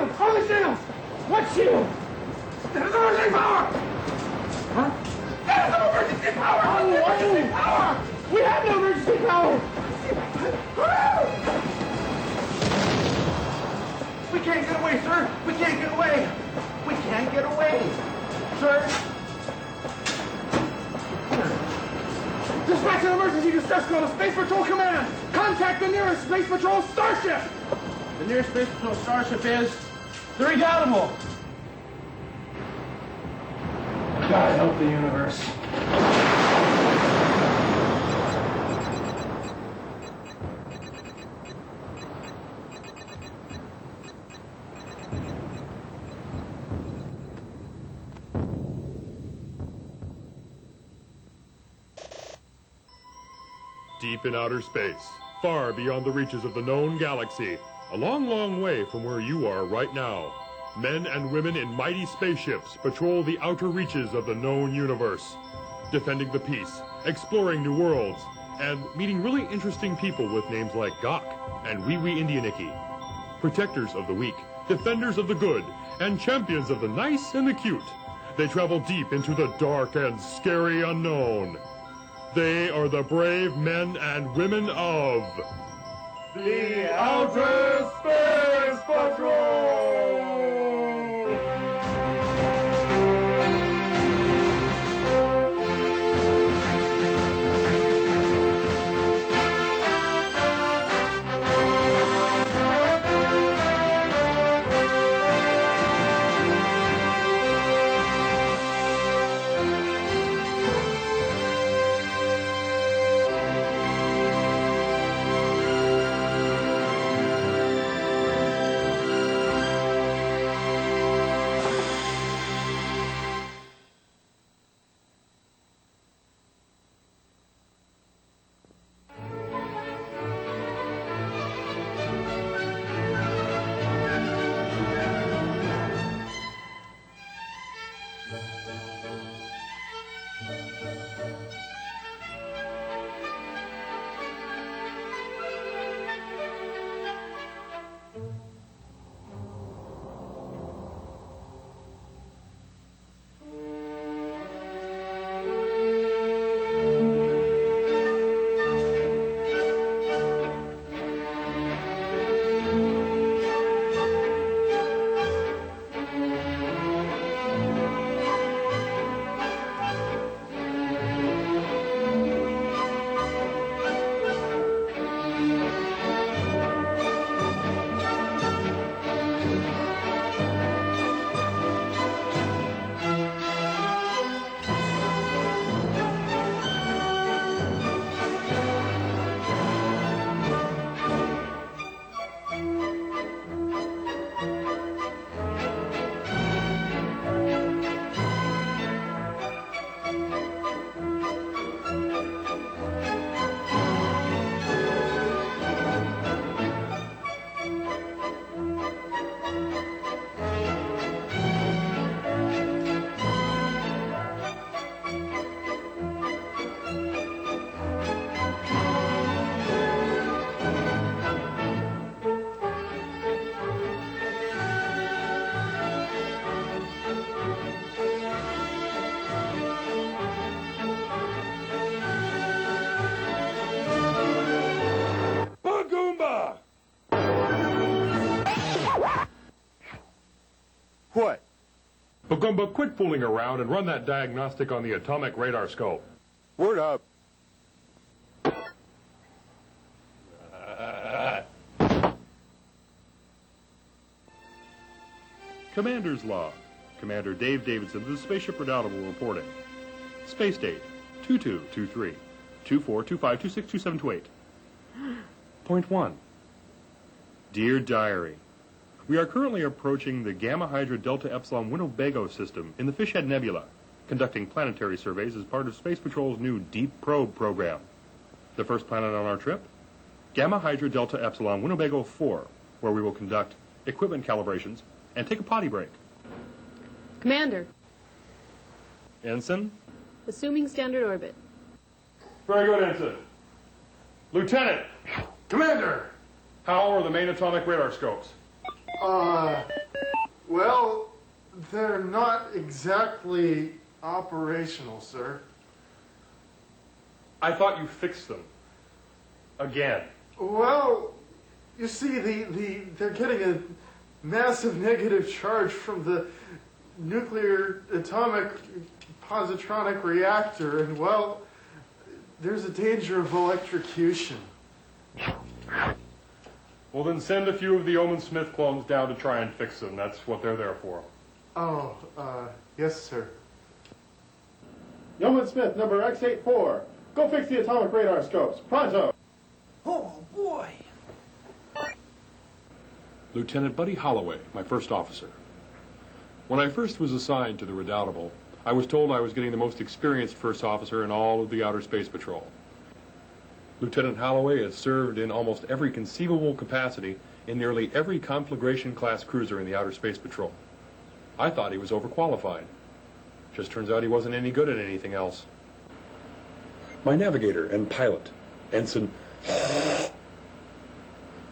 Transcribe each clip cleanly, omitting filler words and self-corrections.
shields! On the shields! What shield? There's emergency power! Huh? There's no emergency power! Oh, emergency power! We have no emergency power! We can't get away, sir! We can't get away! We can't get away! Sir? Dispatch an emergency distress call to Space Patrol Command! Contact the nearest Space Patrol starship! The nearest Space Patrol starship is the Redoubtable. God help the universe. Deep in outer space, far beyond the reaches of the known galaxy, a long, long way from where you are right now, men and women in mighty spaceships patrol the outer reaches of the known universe, defending the peace, exploring new worlds, and meeting really interesting people with names like Gok and Wee Wee Indianiki. Protectors of the weak, defenders of the good, and champions of the nice and the cute. They travel deep into the dark and scary unknown. They are the brave men and women of the Outer Space Patrol! What? Bagumba, quit fooling around and run that diagnostic on the atomic radar scope. Word up. Commander's log. Commander Dave Davidson of the Spaceship Redoubtable reporting. Space date 2223 2425262728. Point 1. Dear Diary, we are currently approaching the Gamma Hydra Delta Epsilon Winnebago system in the Fishhead Nebula, conducting planetary surveys as part of Space Patrol's new Deep Probe program. The first planet on our trip? Gamma Hydra Delta Epsilon Winnebago 4, where we will conduct equipment calibrations and take a potty break. Commander. Ensign? Assuming standard orbit. Very good, Ensign. Lieutenant! Commander! How are the main atomic radar scopes? Well, they're not exactly operational, sir. I thought you fixed them. Again. Well, you see, they're getting a massive negative charge from the nuclear atomic positronic reactor, and well, there's a danger of electrocution. Well, then send a few of the Omen Smith clones down to try and fix them. That's what they're there for. Oh, yes, sir. Yeoman Smith, number X84. Go fix the atomic radar scopes. Pronto! Oh, boy. Lieutenant Buddy Holloway, my first officer. When I first was assigned to the Redoubtable, I was told I was getting the most experienced first officer in all of the Outer Space Patrol. Lieutenant Holloway has served in almost every conceivable capacity in nearly every conflagration-class cruiser in the Outer Space Patrol. I thought he was overqualified. Just turns out he wasn't any good at anything else. My navigator and pilot, Ensign,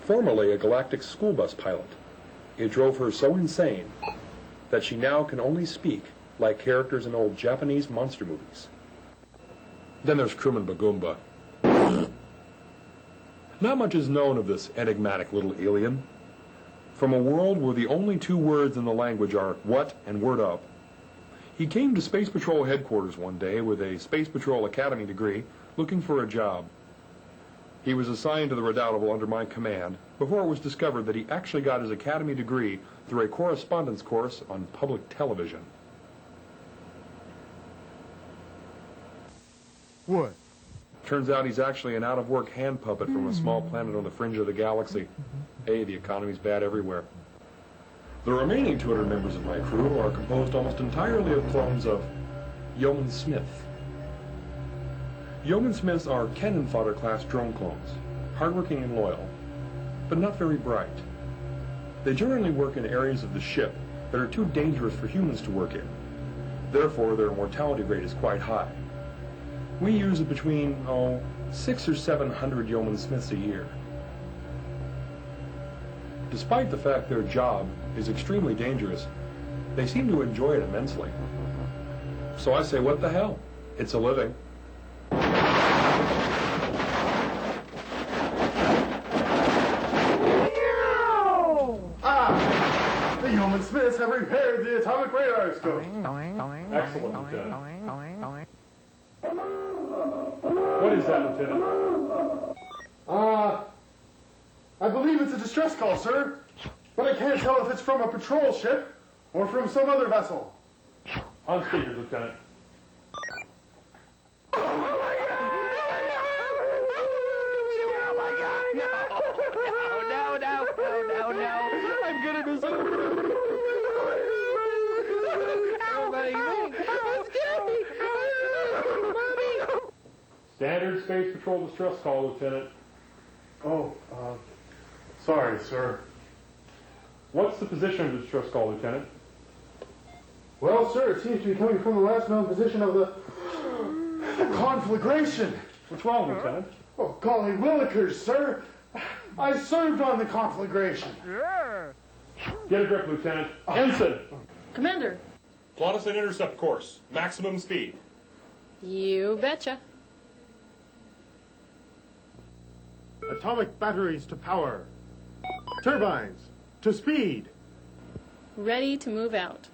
formerly a galactic school bus pilot. It drove her so insane that she now can only speak like characters in old Japanese monster movies. Then there's Crewman Bagumba. Not much is known of this enigmatic little alien. From a world where the only two words in the language are what and word up, he came to Space Patrol headquarters one day with a Space Patrol Academy degree looking for a job. He was assigned to the Redoubtable under my command before it was discovered that he actually got his Academy degree through a correspondence course on public television. What? Turns out he's actually an out-of-work hand puppet from a small planet on the fringe of the galaxy. Hey, the economy's bad everywhere. The remaining 200 members of my crew are composed almost entirely of clones of Yeoman Smith. Yeoman Smiths are cannon fodder class drone clones, hardworking and loyal, but not very bright. They generally work in areas of the ship that are too dangerous for humans to work in. Therefore, their mortality rate is quite high. We use between, 600 or 700 Yeoman Smiths a year. Despite the fact their job is extremely dangerous, they seem to enjoy it immensely. So I say, what the hell? It's a living. The Yeoman Smiths have repaired the atomic radar scope. Excellent, Lieutenant. What is that, Lieutenant? I believe it's a distress call, sir. But I can't tell if it's from a patrol ship or from some other vessel. On speaker, Lieutenant. Standard Space Patrol distress call, Lieutenant. Oh, sorry, sir. What's the position of the distress call, Lieutenant? Well, sir, it seems to be coming from the last known position of the conflagration. What's wrong, Lieutenant? Oh, golly willikers, sir. I served on the conflagration. Get a grip, Lieutenant. Ensign! Commander. Plot us an intercept course. Maximum speed. You betcha. Atomic batteries to power. Turbines to speed. Ready to move out.